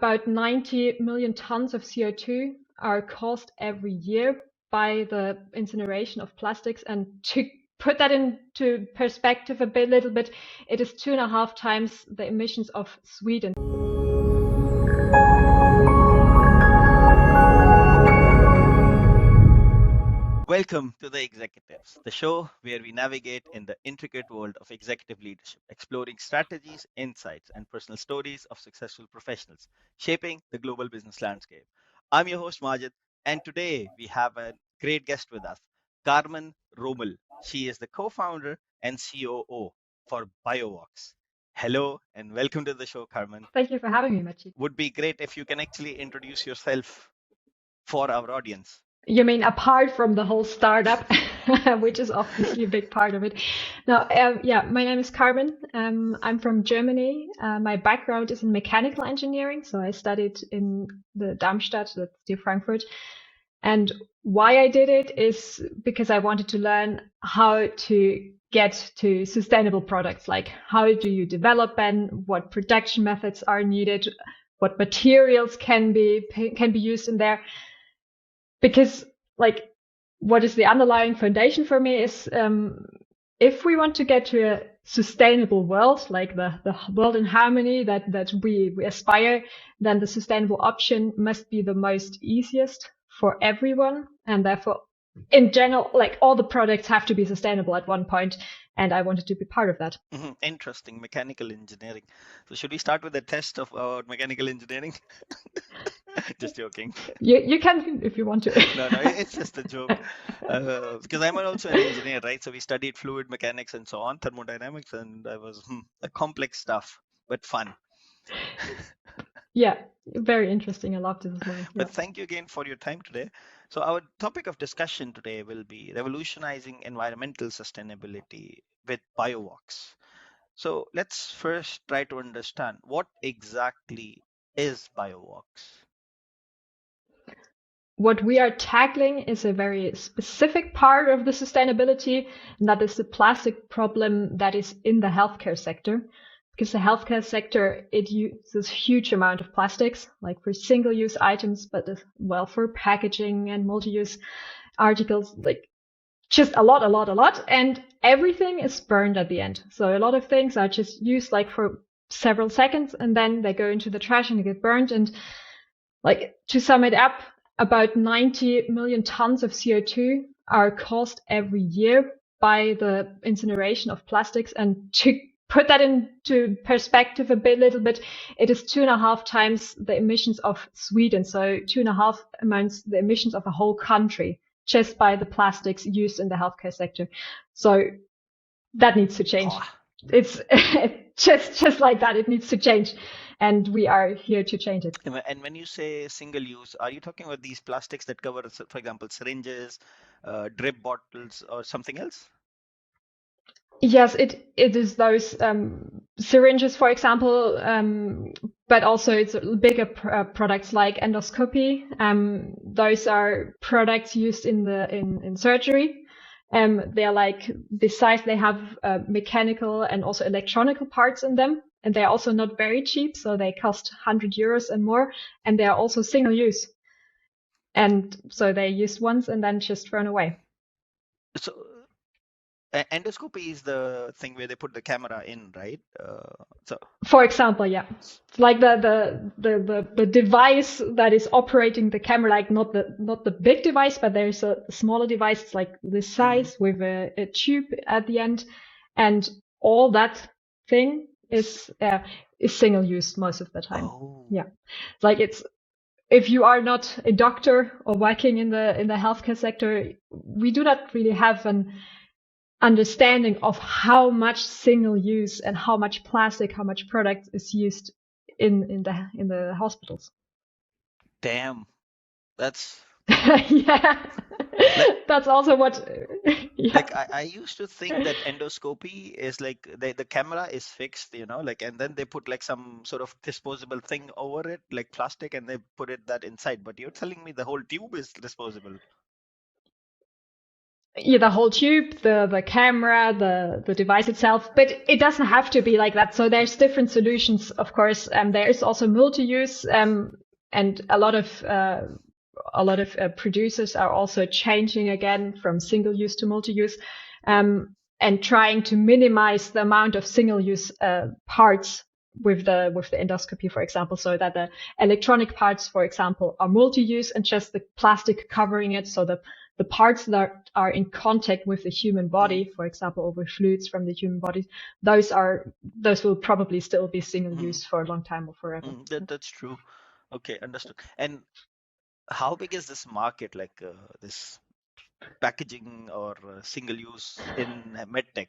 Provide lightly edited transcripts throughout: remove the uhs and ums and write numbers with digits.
about 90 million tons of CO2 are caused every year by the incineration of plastics. And to put that into perspective little bit, it is 2.5 times the emissions of Sweden. Welcome to The Executives, the show where we navigate in the intricate world of executive leadership, exploring strategies, insights, and personal stories of successful professionals shaping the global business landscape. I'm your host, Majid, and today we have a great guest with us, Carmen Rommel. She is the co-founder and COO for BIOVOX. Hello and welcome to the show, Carmen. Thank you for having me, Majid. Would be great if you can actually introduce yourself for our audience. You mean apart from the whole startup, which is obviously a big part of it. Now, my name is Carmen. I'm from Germany. My background is in mechanical engineering. So I studied in the Darmstadt, that's near Frankfurt. And why I did it is because I wanted to learn how to get to sustainable products. Like, how do you develop them? What production methods are needed? What materials can be used in there? Because, like, what is the underlying foundation for me is if we want to get to a sustainable world, like the world in harmony that we aspire, then the sustainable option must be the most easiest for everyone. And therefore, in general, like, all the products have to be sustainable at one point. And I wanted to be part of that. Interesting. Mechanical engineering. So should we start with a test of mechanical engineering? Just joking. You can if you want to. No, it's just a joke. Because I'm also an engineer, right? So we studied fluid mechanics and so on, thermodynamics, and I was a complex stuff, but fun. Yeah, very interesting. I loved it as well. But thank you again for your time today. So our topic of discussion today will be revolutionizing environmental sustainability with BIOVOX. So let's first try to understand what exactly is BIOVOX. What we are tackling is a very specific part of the sustainability, and that is the plastic problem that is in the healthcare sector. Because the healthcare sector, it uses huge amount of plastics, like for single-use items, but as well for packaging and multi-use articles, like just a lot. And everything is burned at the end. So a lot of things are just used like for several seconds, and then they go into the trash and they get burned. And like, to sum it up, about 90 million tons of CO2 are caused every year by the incineration of plastics. And to put that into perspective little bit, it is 2.5 times the emissions of Sweden. So 2.5 amounts the emissions of a whole country just by the plastics used in the healthcare sector. So that needs to change. It's just like that. It needs to change. And we are here to change it. And when you say single use, are you talking about these plastics that cover, for example, syringes, drip bottles, or something else? Yes, it is those syringes, for example, but also it's bigger products like endoscopy. Those are products used in surgery. They're like, besides they have mechanical and also electronical parts in them, and they're also not very cheap, so they cost 100 euros and more, and they are also single use, and so they're used once and then just thrown away. So endoscopy is the thing where they put the camera in, right? So for example, yeah, like the device that is operating the camera, like not the big device, but there's a smaller device. It's like this size with a tube at the end, and all that thing is single use most of the time. Oh. Yeah, like, it's, if you are not a doctor or working in the healthcare sector, we do not really have an understanding of how much single use and how much plastic, how much product is used in the hospitals. Damn, that's yeah. That's also what. Yeah. Like I used to think that endoscopy is like the camera is fixed, like, and then they put like some sort of disposable thing over it, like plastic, and they put that inside. But you're telling me the whole tube is disposable. Yeah, the whole tube, the camera, the device itself, but it doesn't have to be like that. So there's different solutions, of course. There is also multi-use, and a lot of producers are also changing again from single-use to multi-use, and trying to minimize the amount of single-use parts with the endoscopy, for example, so that the electronic parts, for example, are multi-use and just the plastic covering it, so the parts that are in contact with the human body, for example, or with fluids from the human body, those will probably still be single use for a long time or forever. That's true. Okay, understood. And how big is this market, like this packaging or single use in medtech?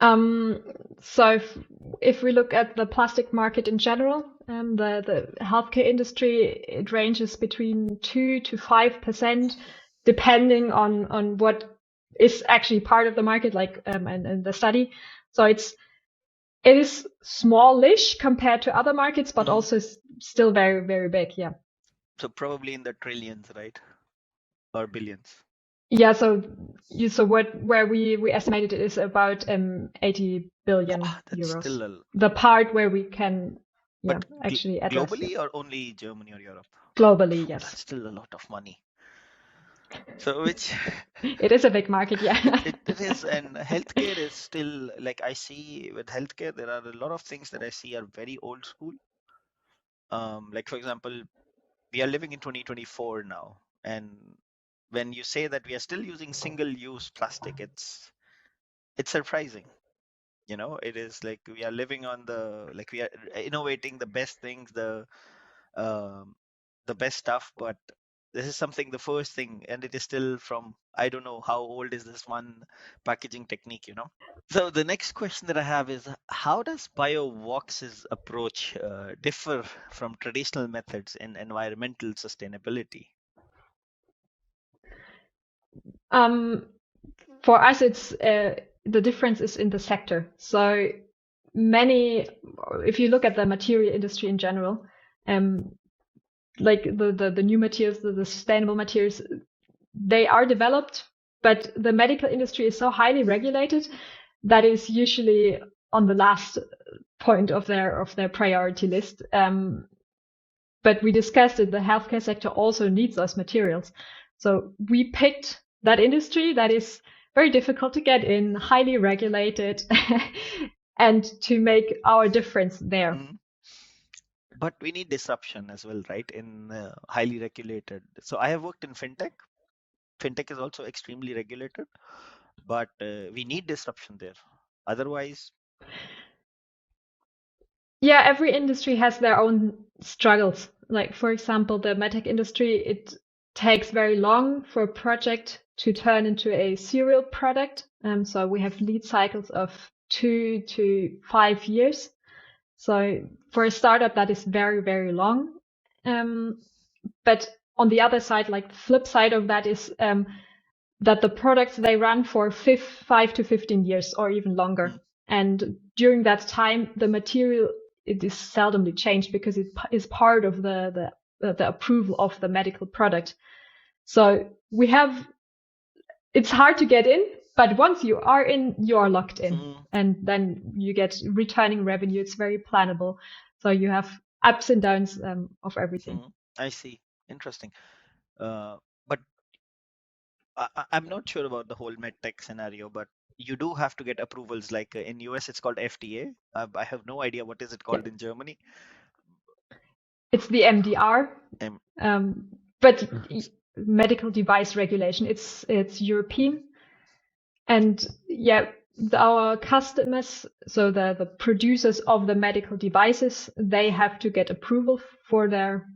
Um, so if we look at the plastic market in general, the healthcare industry, it ranges between 2 to 5%, depending on what is actually part of the market, like and the study. So it is smallish compared to other markets, but also still very, very big. Yeah. So probably in the trillions, right? Or billions. Yeah. Where we estimated it is about 80 billion That's euros. still a, The part where we can, yeah, but actually address, yeah. globally or only Germany or Europe? Globally, Oh, yes. that's still a lot of money. So which It is a big market, yeah. it is, and healthcare is still, like, I see with healthcare, there are a lot of things that I see are very old school. Like for example, we are living in 2024 now, and when you say that we are still using single-use plastic, it's surprising. It is like we are living on like we are innovating the best things, um, the best stuff, but this is something, the first thing, and it is still from, I don't know how old is this one packaging technique. So the next question that I have is, how does BioVox's approach differ from traditional methods in environmental sustainability? um, for us, it's the difference is in the sector. So many, if you look at the material industry in general, um, like the new materials, the sustainable materials, they are developed, but the medical industry is so highly regulated that is usually on the last point of their priority list. But we discussed that the healthcare sector also needs those materials. So we picked that industry that is very difficult to get in, highly regulated, and to make our difference there. Mhm. But we need disruption as well, right? In highly regulated. So I have worked in fintech. Fintech is also extremely regulated, but we need disruption there. Otherwise, Yeah, every industry has their own struggles. Like, for example, the medtech industry, it takes very long for a project to turn into a serial product. So we have lead cycles of 2 to 5 years. So for a startup, that is very, very long. But on the other side, like the flip side of that is that the products they run for 5 to 15 years or even longer. And during that time, the material, it is seldomly changed because it is part of the approval of the medical product. So it's hard to get in, but once you are in, you are locked in, and then you get returning revenue. It's very plannable. So you have ups and downs of everything. I see. Interesting. But I'm not sure about the whole medtech scenario, but you do have to get approvals. Like in US, it's called FDA. I have no idea what is it Yeah, called in Germany. it's the MDR, Um, but medical device regulation. It's European, and yeah, our customers, so the producers of the medical devices, they have to get approval for their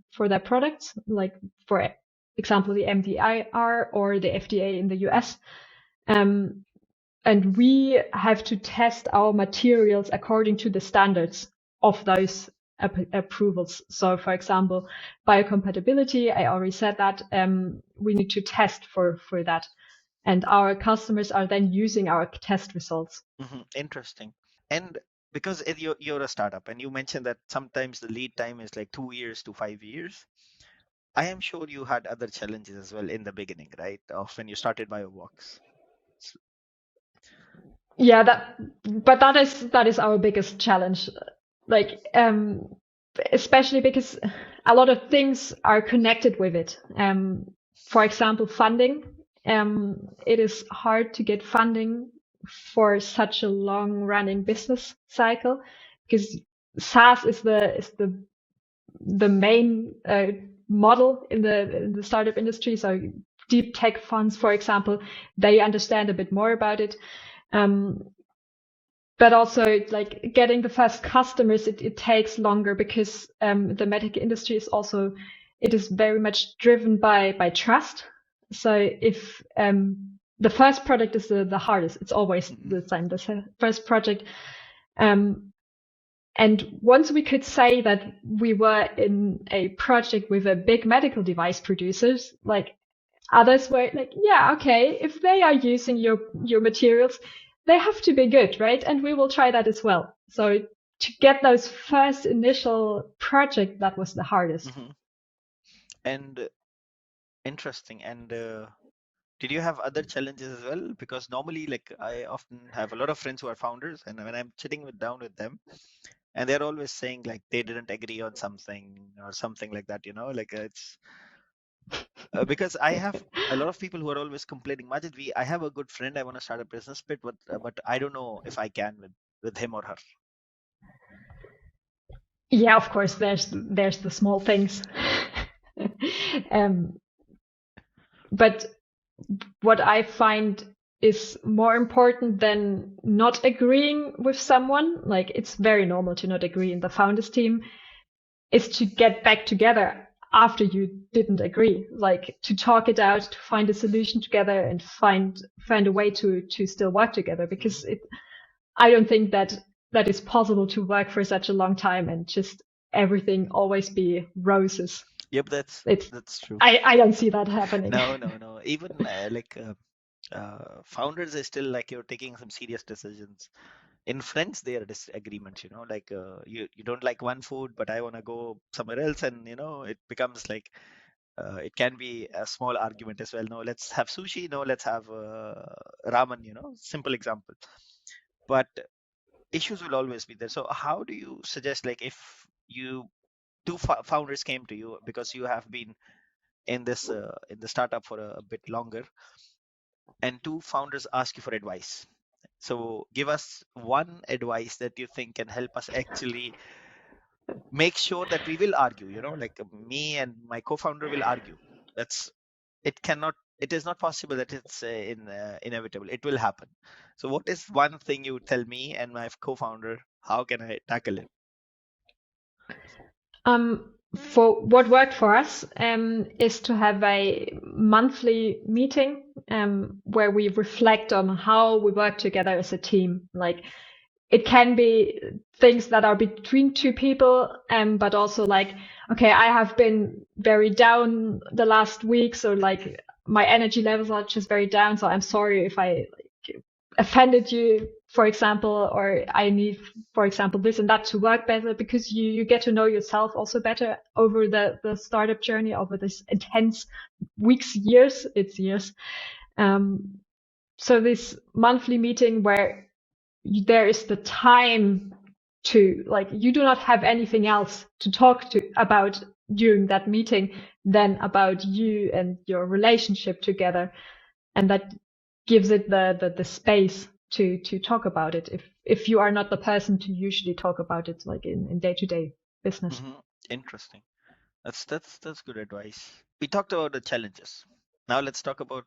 products, like for example the MDR or the FDA in the US. And we have to test our materials according to the standards of those approvals. So, for example, biocompatibility, I already said that we need to test for that, and our customers are then using our test results. Interesting. And because you're a startup, and you mentioned that sometimes the lead time is like 2 years to 5 years. I am sure you had other challenges as well in the beginning, right? Of when you started BioVox. Yeah, but that is our biggest challenge. Like, especially because a lot of things are connected with it. For example, funding. It is hard to get funding for such a long-running business cycle because SaaS is the main model in the startup industry. So deep tech funds, for example, they understand a bit more about it. But also like getting the first customers, it takes longer because the medical industry is also, it is very much driven by trust. So if the first product is the hardest, it's always the same, the first project. And once we could say that we were in a project with a big medical device producers, like others were like, yeah, okay, if they are using your materials, they have to be good, right? And we will try that as well. So to get those first initial project, that was the hardest. And interesting. And did you have other challenges as well? Because normally, like I often have a lot of friends who are founders, and when I'm sitting down with them, and they're always saying like they didn't agree on something or something like that, like it's because I have a lot of people who are always complaining, Majid, I have a good friend, I want to start a business bit, but I don't know if I can with him or her. Yeah, of course, there's the small things. um, but what I find is more important than not agreeing with someone, like it's very normal to not agree in the founders team, is to get back together after you didn't agree, like to talk it out, to find a solution together and find a way to still work together, because I don't think that is possible to work for such a long time and just everything always be roses. Yep, It's that's true. I don't see that happening. No. Even founders is still like you're taking some serious decisions. In friends, there are disagreements, like you don't like one food, but I want to go somewhere else, and it becomes like it can be a small argument as well. No, let's have sushi. No, let's have ramen. Simple example. But issues will always be there. So how do you suggest, like, if you two founders came to you because you have been in the startup for a bit longer, and two founders ask you for advice. So give us one advice that you think can help us actually make sure that we will argue, like me and my co-founder will argue. It is not possible that it's inevitable. It will happen. So what is one thing you would tell me and my co-founder? How can I tackle it? For what worked for us is to have a monthly meeting where we reflect on how we work together as a team. Like it can be things that are between two people, but also like, okay, I have been very down the last week, so like my energy levels are just very down. So I'm sorry if I offended you, for example, or I need, for example, this and that to work better, because you get to know yourself also better over the startup journey, over this intense weeks, years, it's years. So this monthly meeting where there is the time to, like, you do not have anything else to talk to about during that meeting than about you and your relationship together, and that gives it the space to talk about it if you are not the person to usually talk about it, like in day-to-day business. Interesting. That's good advice. We talked about the challenges. Now let's talk about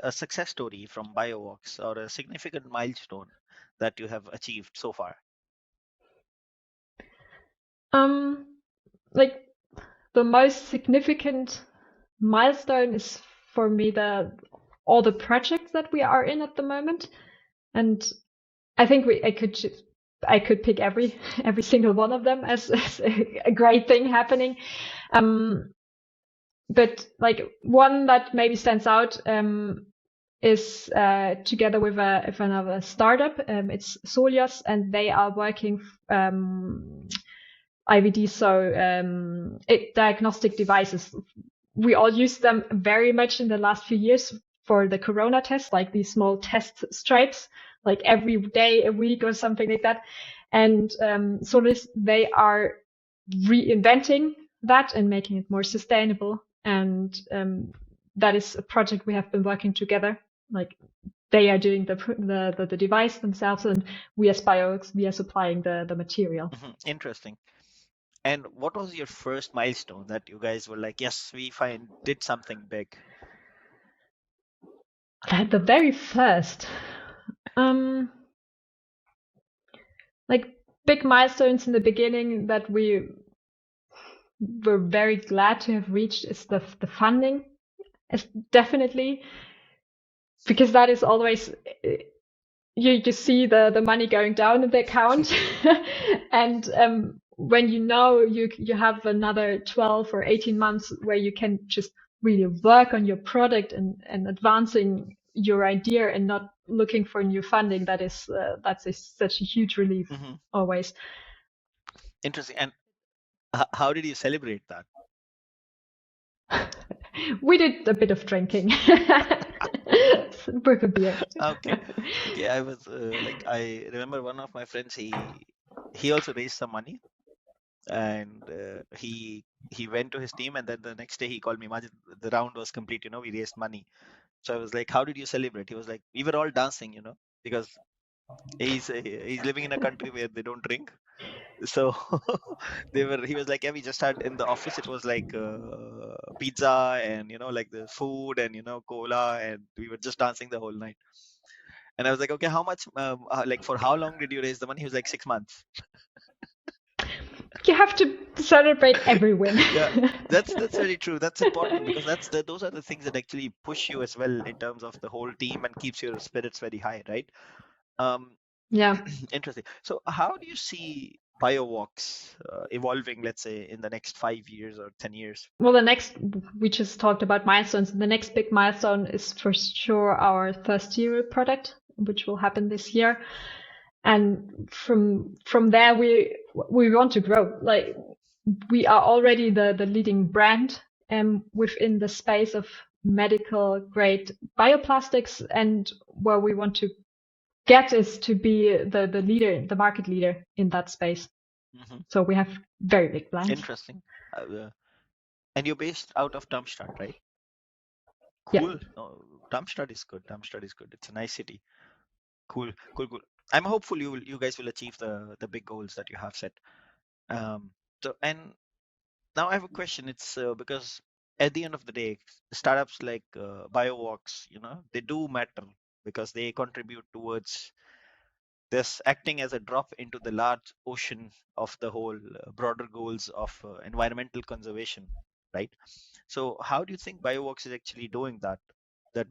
a success story from BioVox, or a significant milestone that you have achieved so far. Like the most significant milestone is for me all the projects that we are in at the moment, and I think I could pick every single one of them as a great thing happening. But like one that maybe stands out is together with another startup. It's Solios, and they are working IVD, so diagnostic devices. We all use them very much in the last few years for the corona test, like these small test stripes, like every day, a week or something like that. And so they are reinventing that and making it more sustainable. And that is a project we have been working together. Like they are doing the device themselves, and we as BIOVOX, we are supplying the material. Interesting. And what was your first milestone that you guys were like, yes, we did something big? The very first, like big milestones in the beginning that we were very glad to have reached is the funding, is definitely, because that is always you just see the money going down in the account, and when you know you have another 12 or 18 months where you can just really work on your product and advancing your idea and not looking for new funding, that's such a huge relief always. Interesting. And how did you celebrate that? We did a bit of drinking. With a beer. Okay. I was I remember one of my friends, he also raised some money, and he went to his team, and then the next day he called me, Majid, the round was complete, we raised money. So I was like, how did you celebrate? He was like, we were all dancing, because he's living in a country where they don't drink. So he was like, yeah, we just had in the office, it was like pizza and like the food and cola, and we were just dancing the whole night. And I was like, okay, how much like for how long did you raise the money? He was like 6 months. You have to celebrate every win. Yeah, that's very true. That's important, because those are the things that actually push you as well in terms of the whole team and keeps your spirits very high, right? Yeah. Interesting. So how do you see BIOVOX evolving, let's say, in the next 5 years or 10 years? Well, we just talked about milestones. The next big milestone is for sure our first serial product, which will happen this year. And from there, we want to grow. Like we are already the leading brand within the space of medical grade bioplastics, and where we want to get is to be the market leader in that space. So we have very big plans. Interesting. And you're based out of Darmstadt, right? Cool. Yeah. No, Darmstadt is good. It's a nice city. Cool. I'm hopeful you guys will achieve the big goals that you have set. So, and now I have a question. It's because at the end of the day, startups like BIOVOX, they do matter, because they contribute towards this acting as a drop into the large ocean of the whole broader goals of environmental conservation, right? So how do you think BIOVOX is actually doing that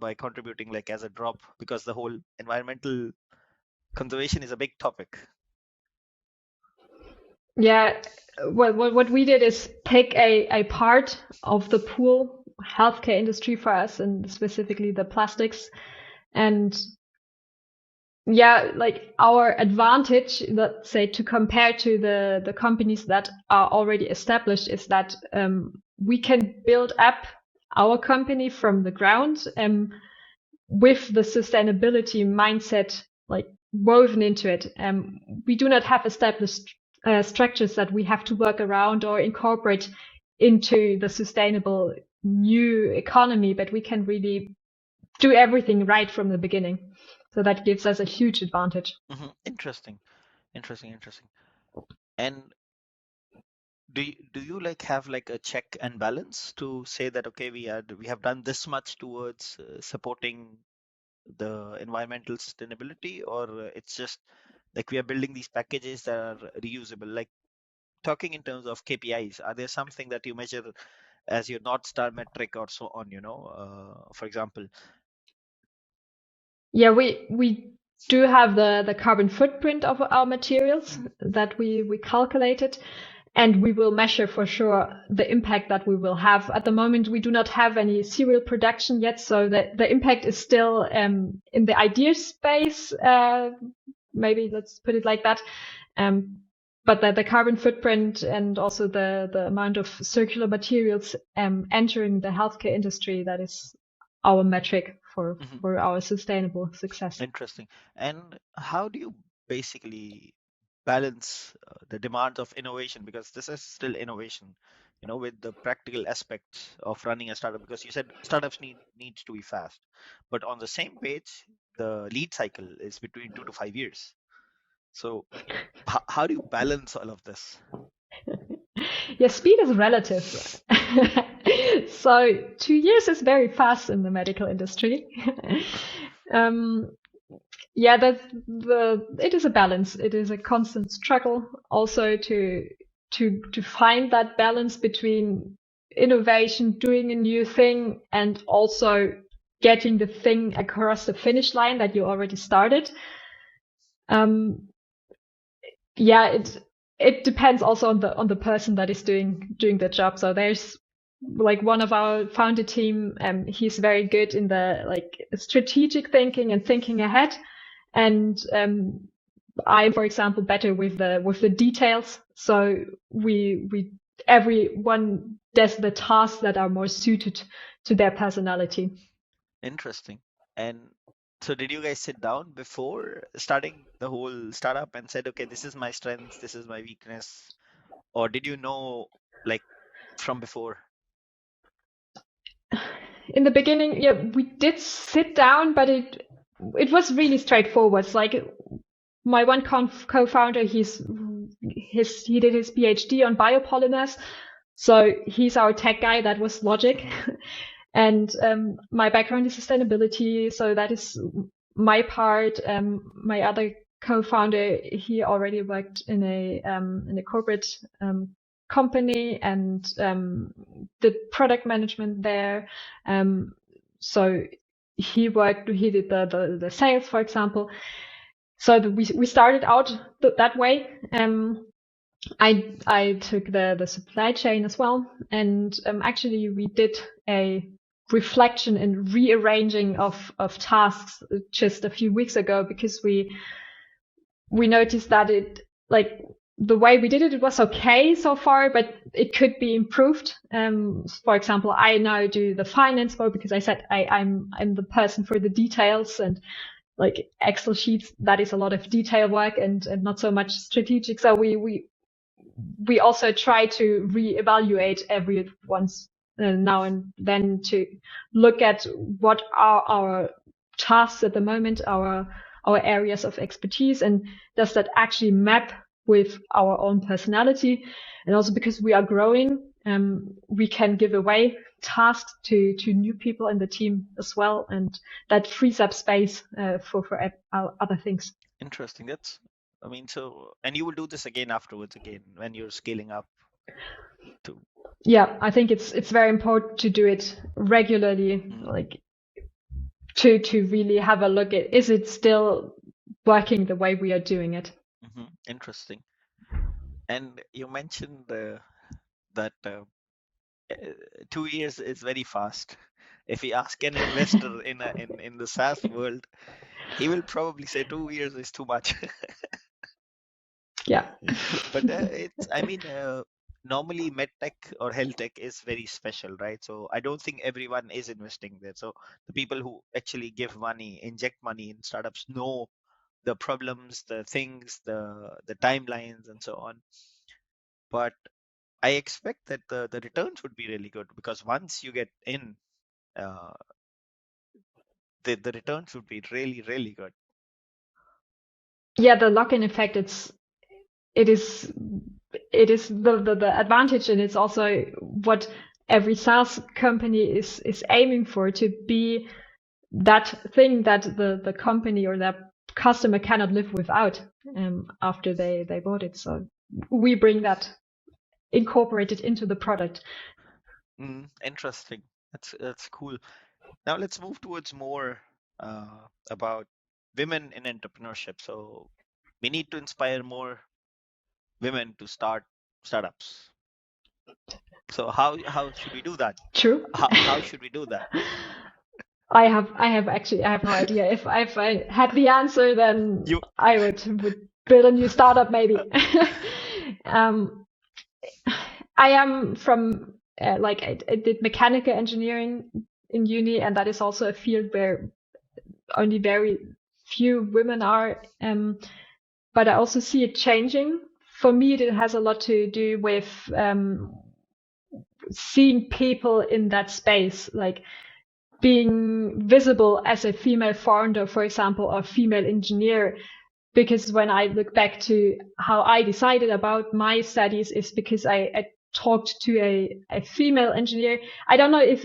by contributing like as a drop, because the whole environmental conservation is a big topic? Yeah, what we did is pick a part of the pool healthcare industry for us, and specifically the plastics. And yeah, like our advantage, let's say, to compare to the companies that are already established, is that we can build up our company from the ground with the sustainability mindset like woven into it. We do not have established structures that we have to work around or incorporate into the sustainable new economy, but we can really do everything right from the beginning. So that gives us a huge advantage. Interesting. And do you like have like a check and balance to say that, okay, we have done this much towards supporting the environmental sustainability, or it's just like we are building these packages that are reusable? Like, talking in terms of KPIs, are there something that you measure as your North Star metric or so on, for example? Yeah, we do have the carbon footprint of our materials that we calculated, and we will measure for sure the impact that we will have. At the moment, we do not have any serial production yet, so the impact is still in the idea space. Maybe let's put it like that. but the carbon footprint and also the amount of circular materials entering the healthcare industry, that is our metric for our sustainable success. Interesting. And how do you basically balance the demands of innovation, because this is still innovation, with the practical aspects of running a startup? Because you said startups needs to be fast, but on the same page, the lead cycle is between 2 to 5 years. So how do you balance all of this? Yeah, speed is relative. So 2 years is very fast in the medical industry. Yeah, it is a balance. It is a constant struggle also to find that balance between innovation, doing a new thing, and also getting the thing across the finish line that you already started. Yeah, it depends also on the person that is doing the job. So there's like one of our founder team, he's very good in the like strategic thinking and thinking ahead. And I'm, for example, better with the details. So everyone does the tasks that are more suited to their personality. Interesting. And so did you guys sit down before starting the whole startup and said, okay, this is my strength, this is my weakness, or did you know like from before? In the beginning, yeah, we did sit down, but it was really straightforward. It's like my one co-founder, he did his PhD on biopolymers, so he's our tech guy. That was logic. And my background is sustainability, so that is my part. My other co-founder, he already worked in a corporate company and did product management there. So he did the sales, for example. So we started out that way. I took the supply chain as well, and actually we did a reflection and rearranging of tasks just a few weeks ago, because we noticed that it, like, the way we did it was okay so far, but it could be improved. For example, I now do the finance mode because I said I'm the person for the details, and like Excel sheets, that is a lot of detail work and not so much strategic. So we also try to reevaluate every once now and then to look at what are our tasks at the moment, our areas of expertise, and does that actually map with our own personality. And also because we are growing, we can give away tasks to new people in the team as well, and that frees up space for other things. Interesting. And you will do this again afterwards again when you're scaling up to. Yeah, I think it's very important to do it regularly, like to really have a look at, is it still working the way we are doing it. Interesting. And you mentioned that 2 years is very fast. If we ask an investor in the SaaS world, he will probably say 2 years is too much. Yeah. But normally medtech or health tech is very special, right? So I don't think everyone is investing there. So the people who actually give money, inject money in startups, know the problems, the things, the timelines, and so on. But I expect that the returns would be really good, because once you get in, the returns would be really, really good. Yeah, the lock-in effect, it is the advantage, and it's also what every SaaS company is aiming for, to be that thing that the company or that customer cannot live without after they bought it. So we bring that incorporated into the product. Interesting. That's cool. Now let's move towards more about women in entrepreneurship. So we need to inspire more women to start startups. So how should we do that? True. How should we do that? I have no idea. If I had the answer, then I would build a new startup maybe. um, I am from I did mechanical engineering in uni, and that is also a field where only very few women are. But I also see it changing. For me, it has a lot to do with seeing people in that space, like being visible as a female founder, for example, or female engineer. Because when I look back to how I decided about my studies, is because I talked to a female engineer. I don't know if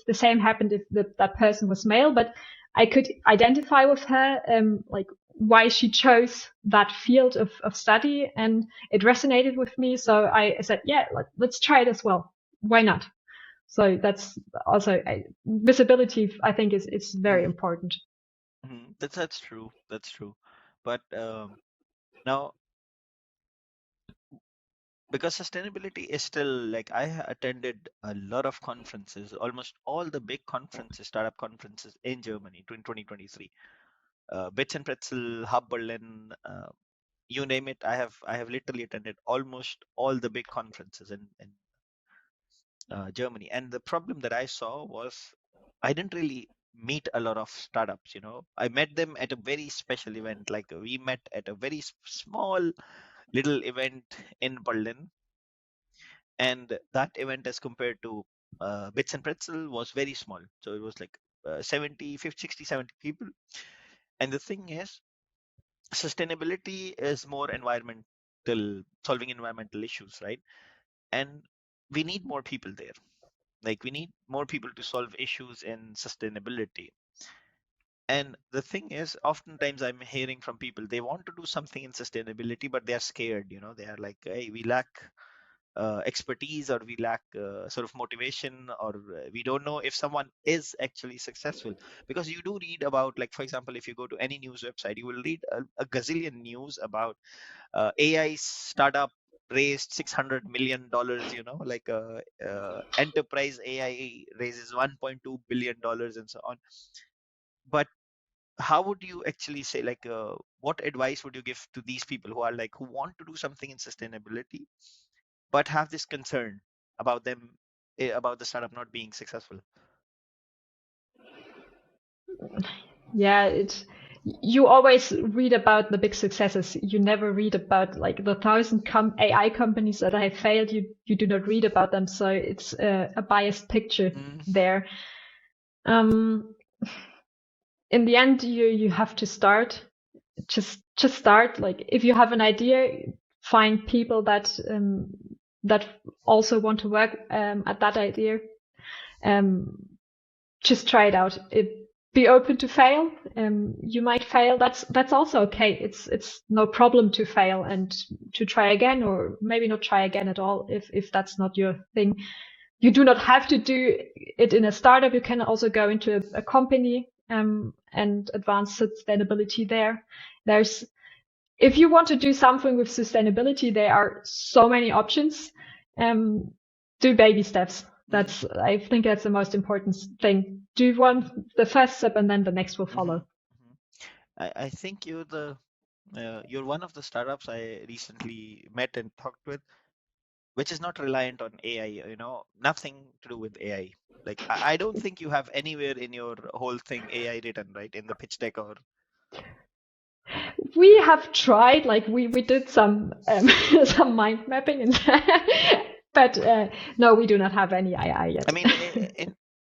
the same happened if that person was male, but I could identify with her, like why she chose that field of study, and it resonated with me. So I said, yeah, let's try it as well. Why not? So that's also visibility. I think is very Mhm, important. mhm. That's true. That's true. But now, because sustainability is still like attended a lot of conferences, almost all the big conferences, startup conferences in Germany in 2023. Bits and Pretzel, Hub Berlin, you name it. I have literally attended almost all the big conferences in Germany. And the problem that I saw was I didn't really meet a lot of startups. I met them at a very special event. Like we met at a very small little event in Berlin, and that event as compared to Bits and Pretzel was very small. So it was like 70, 50, 60, 70 people. And the thing is, sustainability is more environmental, solving environmental issues, right? And we need more people there. Like we need more people to solve issues in sustainability. And the thing is, oftentimes I'm hearing from people, they want to do something in sustainability, but they're scared. They are like, hey, we lack expertise, or we lack sort of motivation, or we don't know if someone is actually successful. Because you do read about, like, for example, if you go to any news website, you will read a gazillion news about AI startup raised $600 million, like enterprise AI raises $1.2 billion and so on. But how would you actually say, like, what advice would you give to these people who are like, who want to do something in sustainability, but have this concern about them, about the startup not being successful? Yeah, you always read about the big successes. You never read about like the thousand AI companies that have failed. You do not read about them, so it's a biased picture Mm, there. Um, in the end, you have to start. Just start. Like if you have an idea, find people that also want to work at that idea. Um, just try it out. Be open to fail. You might fail. That's also okay. It's no problem to fail and to try again, or maybe not try again at all if that's not your thing. You do not have to do it in a startup. You can also go into a company and advance sustainability there. There's if you want to do something with sustainability, there are so many options. Um, do baby steps. mhm, I think that's the most important thing. Do the first step, and then the next will mhm, follow. mhm. I think you're one of the startups I recently met and talked with, which is not reliant on AI, nothing to do with AI. Like, I don't think you have anywhere in your whole thing AI written, right? In the pitch deck or. We have tried, like we did some some mind mapping, and but no, we do not have any AI I yet. mean,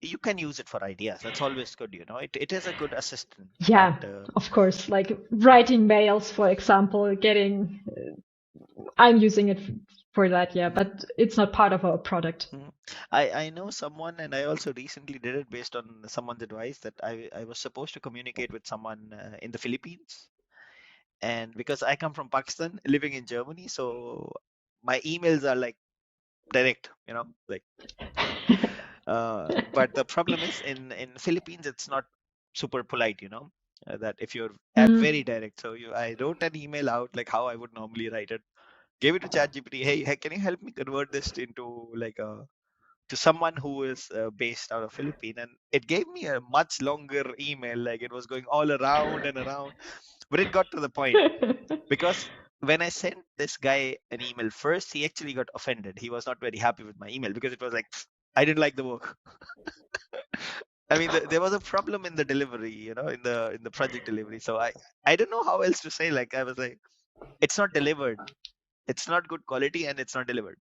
you can use it for ideas. That's always good, It is a good assistant, but Yeah, of course, like writing mails, for example, getting I'm using it for that, yeah, mhm, but it's not part of our product. mhm. I know someone, and I also recently did it based on someone's advice, that I was supposed to communicate with someone in the Philippines. And because I come from Pakistan, living in Germany, so my emails are like direct, like. But the problem is, in Philippines, it's not super polite, that if you're very Mm. direct. So I wrote an email out like how I would normally write it. Gave it to ChatGPT. Hey, can you help me convert this into like to someone who is based out of Philippines? And it gave me a much longer email. Like it was going all around and around, but it got to the point. Because when I sent this guy an email first, he actually got offended. He was not very happy with my email because it was like, I didn't like the work. I mean, there was a problem in the delivery, in the project delivery. So I don't know how else to say. Like I was like, it's not delivered. It's not good quality, and it's not delivered.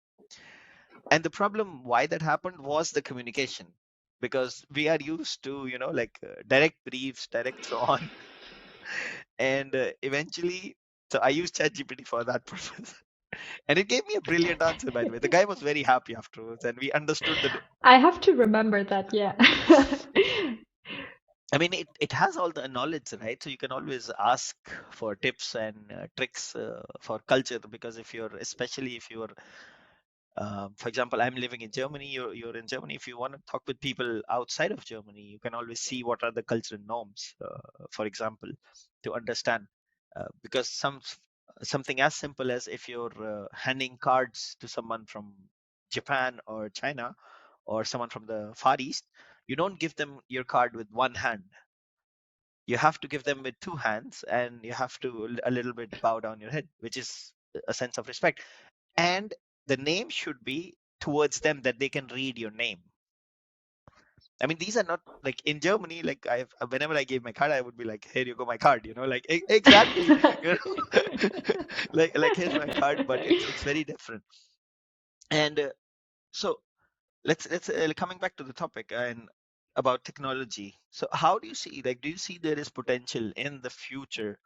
And the problem why that happened was the communication, because we are used to, like direct briefs, direct so on, and eventually, so I used ChatGPT for that purpose. And it gave me a brilliant answer, by the way. The guy was very happy afterwards, and we understood that. I have to remember that, yeah. I mean, it has all the knowledge, right? So you can always ask for tips and tricks for culture, because especially if you're, for example, I'm living in Germany, you're in Germany. If you want to talk with people outside of Germany, you can always see what are the cultural norms, for example, to understand. Because something as simple as if you're handing cards to someone from Japan or China or someone from the Far East, you don't give them your card with one hand. You have to give them with two hands, and you have to a little bit bow down your head, which is a sense of respect. And the name should be towards them, that they can read your name. I mean, these are not like in Germany, like whenever I gave my card, I would be like, here you go, my card, like exactly, you know, like here's my card, but it's very different. And so let's coming back to the topic and about technology. So how do you see, like, do you see there is potential in the future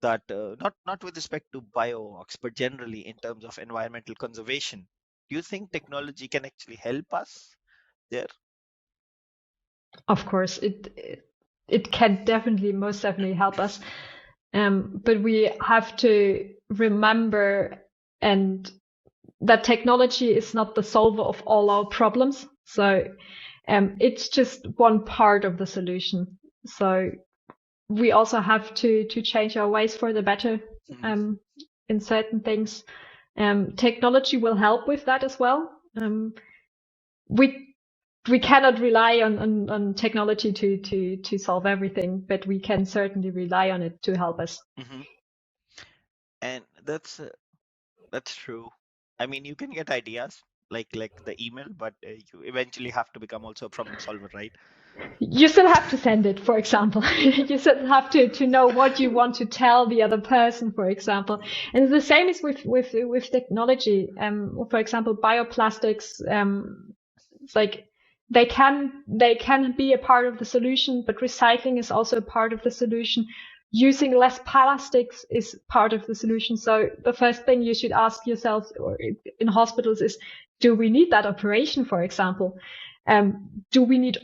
that not with respect to BIOVOX, but generally in terms of environmental conservation? Do you think technology can actually help us there? Of course, it can definitely, most definitely help us. But we have to remember and that technology is not the solver of all our problems. So it's just one part of the solution. So we also have to change our ways for the better Mhm. in certain things. Technology will help with that as well. We we cannot rely on technology to solve everything, but we can certainly rely on it to help us. Mhm. And that's true. I mean, you can get ideas like the email, but you eventually have to become also a problem solver, right? You still have to send it, for example. You still have to know what you want to tell the other person, for example. And the same is with technology. For example, bioplastics, like they can be a part of the solution, but recycling is also a part of the solution. Using less plastics is part of the solution. So the first thing you should ask yourself, or in hospitals, is: do we need that operation, for example? Do we need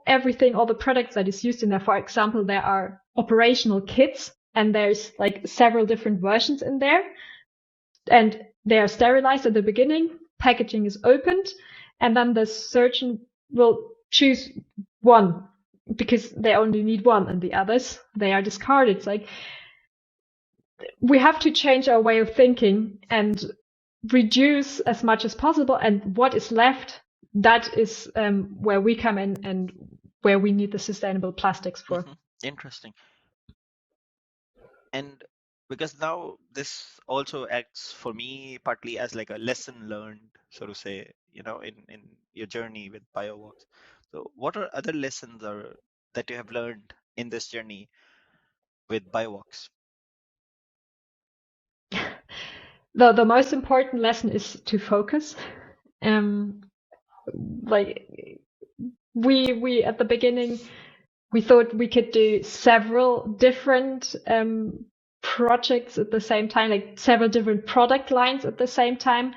everything, all the products that is used in there? For example, there are operational kits, and there's like several different versions in there, and they are sterilized at the beginning. Packaging is opened, and then the surgeon will choose one because they only need one, and the others they are discarded. It's like we have to change our way of thinking and reduce as much as possible, and what is left, that is where we come in and where we need the sustainable plastics for. Interesting. And because now this also acts for me partly as like a lesson learned, so to say, in your journey with BioVox. So what are other lessons or that you have learned in this journey with BioVox? The most important lesson is to focus. um like we at the beginning, we thought we could do several different projects at the same time, like several different product lines at the same time,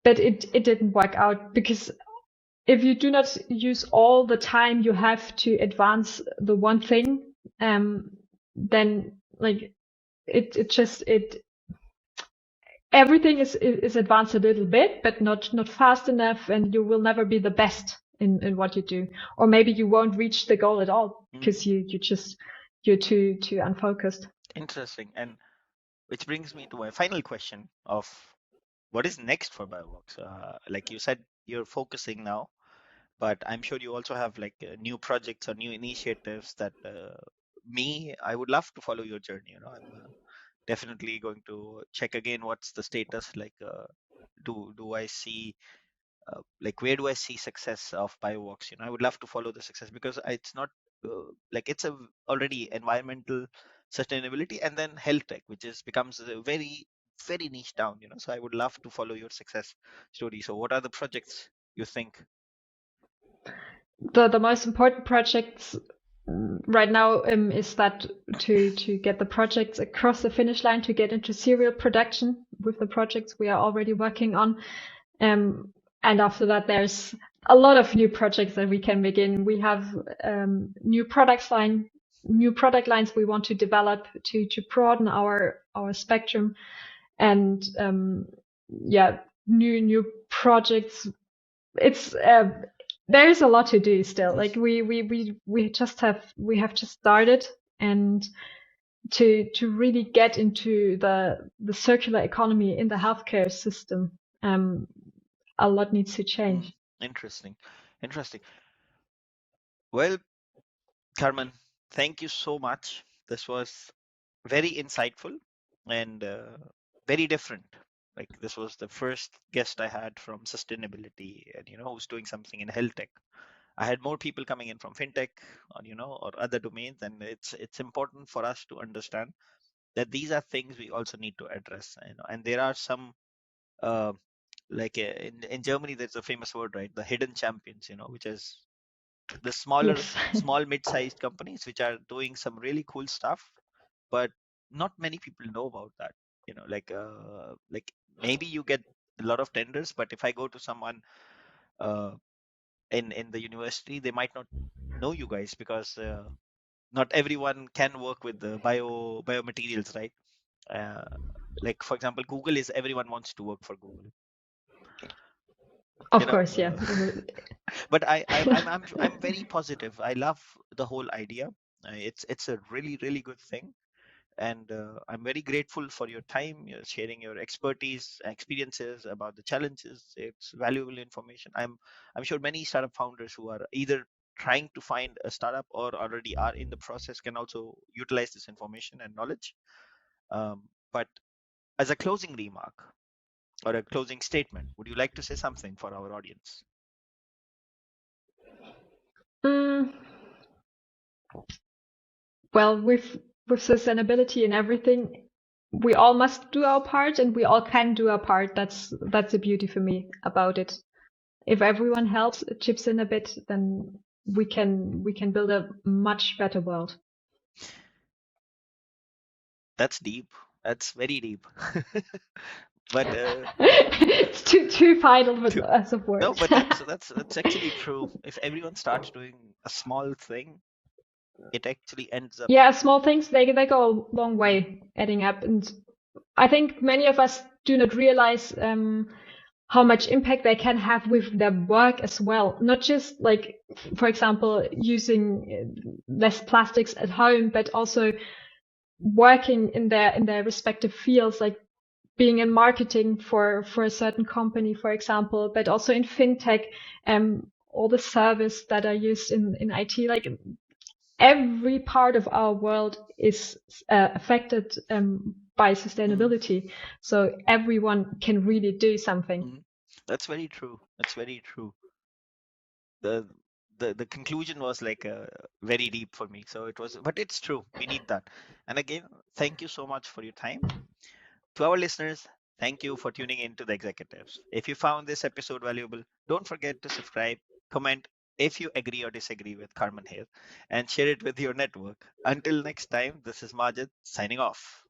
but it didn't work out, because if you do not use all the time you have to advance the one thing, then like it everything is advanced a little bit, but not fast enough, and you will never be the best in what you do, or maybe you won't reach the goal at all because you're too unfocused. Interesting. And which brings me to my final question of what is next for BioVox? Like you said, you're focusing now, but I'm sure you also have like new projects or new initiatives that I would love to follow your journey. definitely going to check again what's the status. Like, do I see like, where do I see success of BioVox? I would love to follow the success, because it's not like, it's already environmental sustainability and then health tech, which becomes a very, very niche down. So I would love to follow your success story. So what are the projects you think? The most important projects right now is that to get the projects across the finish line, to get into serial production with the projects we are already working on. And after that, there's a lot of new projects that we can begin. We have new product lines we want to develop to broaden our spectrum, and yeah, new projects. It's there is a lot to do still. Like we have just started, and to really get into the circular economy in the healthcare system, a lot needs to change. Interesting, interesting. Well, Carmen, thank you so much. This was very insightful and very different. Like, this was the first guest I had from sustainability, and who's doing something in health tech. I had more people coming in from fintech, or other domains, and it's important for us to understand that these are things we also need to address. And there are some uh, like in Germany, there's a famous word, right? The hidden champions, which is the Yes. small mid-sized companies which are doing some really cool stuff, but not many people know about that. Like maybe you get a lot of tenders, but if I go to someone uh, in the university, they might not know you guys, because not everyone can work with the biomaterials, right? uh, like, for example, Google is, everyone wants to work for Google, you Of know course, yeah. but I'm very positive. I love the whole idea. It's a really, really good thing, and I'm very grateful for your time. You're sharing your expertise, experiences about the challenges. It's valuable information. I'm sure many startup founders who are either trying to find a startup or already are in the process can also utilize this information and knowledge. But as a closing remark or a closing statement, would you like to say something for our audience? Mm, well, with sustainability and everything, we all must do our part, and we all can do our part. That's the beauty for me about it. If everyone helps, chips in a bit, then we can build a much better world. That's deep. That's very deep. But It's too final with to, us of no, words. but that's actually true. If everyone starts doing a small thing, it actually ends up. Yeah, small things they go a long way adding up, and I think many of us do not realize how much impact they can have with their work as well. Not just like, for example, using less plastics at home, but also working in their respective fields, like being in marketing for a certain company, for example, but also in fintech, all the service that are used in IT, like every part of our world is affected by Mm, sustainability. So everyone can really do something. mm. That's very true. That's very true. The the conclusion was like very deep for me. So it was, but it's true. We need that. And again, thank you so much for your time. To our listeners, thank you for tuning in to The Executives. If you found this episode valuable, don't forget to subscribe, comment if you agree or disagree with Carmen here, and share it with your network. Until next time, this is Majid signing off.